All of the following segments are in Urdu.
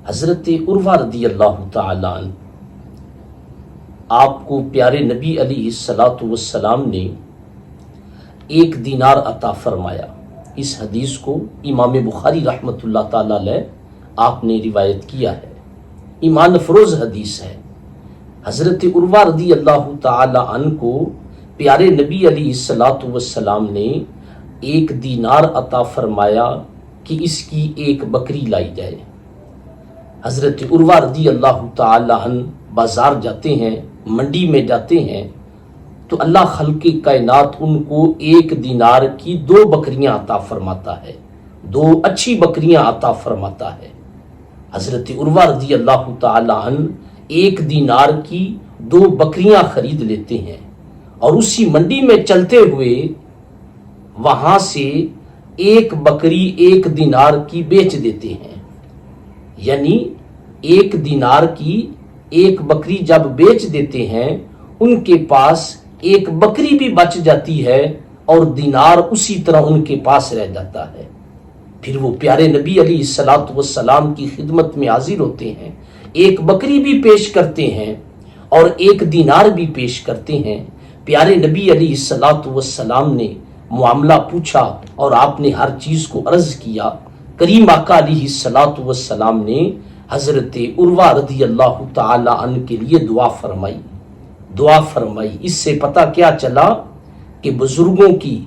حضرت عروہ رضی اللہ تعالیٰ عنہ آپ کو پیارے نبی علیہ الصلوۃ والسلام نے 1 دینار عطا فرمایا۔ اس حدیث کو امام بخاری رحمۃ اللہ تعالیٰ علیہ آپ نے روایت کیا ہے، ایمان افروز حدیث ہے۔ حضرت عروہ رضی اللہ تعالیٰ عنہ کو پیارے نبی علیہ الصلوۃ والسلام نے 1 دینار عطا فرمایا کہ اس کی 1 بکری لائی جائے۔ حضرت عروہ رضی اللہ تعالیٰ عنہ بازار جاتے ہیں، منڈی میں جاتے ہیں، تو اللہ خلق کائنات ان کو 1 دینار کی 2 بکریاں عطا فرماتا ہے، 2 اچھی بکریاں عطا فرماتا ہے۔ حضرت عروہ رضی اللہ تعالیٰ عنہ 1 دینار کی 2 بکریاں خرید لیتے ہیں اور اسی منڈی میں چلتے ہوئے وہاں سے 1 بکری 1 دینار کی بیچ دیتے ہیں، یعنی 1 دینار کی 1 بکری جب بیچ دیتے ہیں ان کے پاس 1 بکری بھی بچ جاتی ہے اور دینار اسی طرح ان کے پاس رہ جاتا ہے۔ پھر وہ پیارے نبی علیہ الصلوۃ والسلام کی خدمت میں حاضر ہوتے ہیں، 1 بکری بھی پیش کرتے ہیں اور 1 دینار بھی پیش کرتے ہیں۔ پیارے نبی علیہ الصلوۃ والسلام نے معاملہ پوچھا اور آپ نے ہر چیز کو عرض کیا۔ کریم آقا علیہ الصلوۃ والسلام نے حضرت عروہ رضی اللہ تعالی عنہ کے لیے دعا فرمائی۔ اس سے پتہ کیا چلا کہ بزرگوں کی،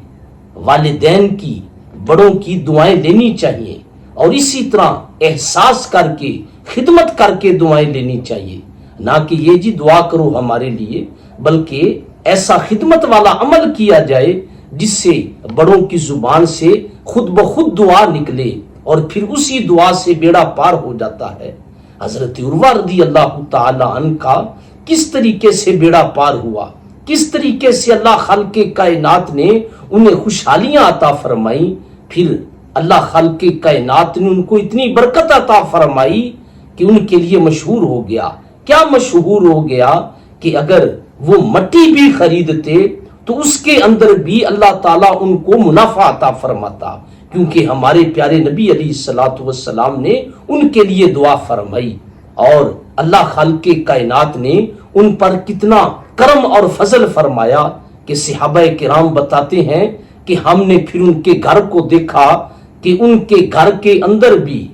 والدین کی، بڑوں کی دعائیں لینی چاہیے اور اسی طرح احساس کر کے، خدمت کر کے دعائیں لینی چاہیے، نہ کہ یہ جی دعا کرو ہمارے لیے، بلکہ ایسا خدمت والا عمل کیا جائے جس سے بڑوں کی زبان سے خود بخود دعا نکلے اور پھر اسی دعا سے بیڑا پار ہو جاتا ہے۔ حضرت عروہ رضی اللہ تعالی عنہ کا کس طریقے سے بیڑا پار ہوا، کس طریقے سے اللہ خالق کائنات نے انہیں خوشحالیاں عطا فرمائی، پھر اللہ خالق کائنات نے ان کو اتنی برکت عطا فرمائی کہ ان کے لیے مشہور ہو گیا۔ کیا مشہور ہو گیا کہ اگر وہ مٹی بھی خریدتے تو اس کے اندر بھی اللہ تعالیٰ ان کو منافع عطا فرماتا، کیونکہ ہمارے پیارے نبی علیہ الصلوۃ والسلام نے ان کے لیے دعا فرمائی اور اللہ خالق کائنات نے ان پر کتنا کرم اور فضل فرمایا کہ صحابہ کرام بتاتے ہیں کہ ہم نے پھر ان کے گھر کو دیکھا کہ ان کے گھر کے اندر بھی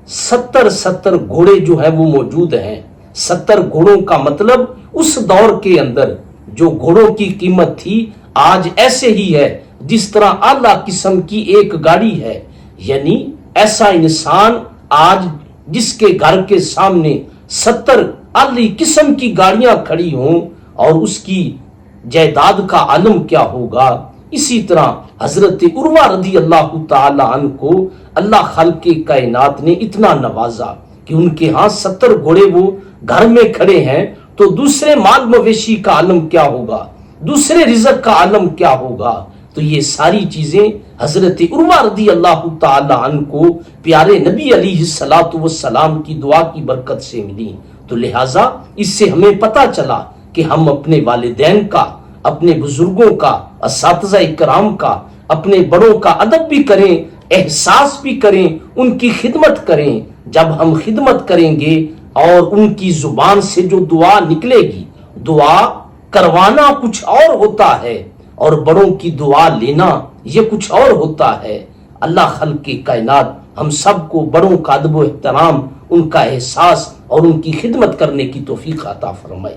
70 گھوڑے جو ہیں وہ موجود ہیں۔ 70 گھوڑوں کا مطلب اس دور کے اندر جو گھوڑوں کی قیمت تھی آج ایسے ہی ہے جس طرح اعلیٰ قسم کی 1 گاڑی ہے، یعنی ایسا انسان آج جس کے گھر کے سامنے 70 اعلی قسم کی گاڑیاں کھڑی ہوں اور اس کی جائیداد کا عالم کیا ہوگا۔ اسی طرح حضرت عروہ رضی اللہ تعالی عنہ کو اللہ خالق کائنات نے اتنا نوازا کہ ان کے ہاں 70 گھوڑے وہ گھر میں کھڑے ہیں، تو دوسرے مال مویشی کا عالم کیا ہوگا، دوسرے رزق کا عالم کیا ہوگا۔ تو یہ ساری چیزیں حضرت عروہ رضی اللہ تعالی عنہ کو پیارے نبی علیہ الصلوۃ والسلام کی دعا کی برکت سے ملی۔ تو لہٰذا اس سے ہمیں پتہ چلا کہ ہم اپنے والدین کا، اپنے بزرگوں کا، اساتذہ کرام کا، اپنے بڑوں کا ادب بھی کریں، احساس بھی کریں، ان کی خدمت کریں۔ جب ہم خدمت کریں گے اور ان کی زبان سے جو دعا نکلے گی، دعا کروانا کچھ اور ہوتا ہے اور بڑوں کی دعا لینا یہ کچھ اور ہوتا ہے۔ اللہ خالق کائنات ہم سب کو بڑوں کا ادب و احترام، ان کا احساس اور ان کی خدمت کرنے کی توفیق عطا فرمائے۔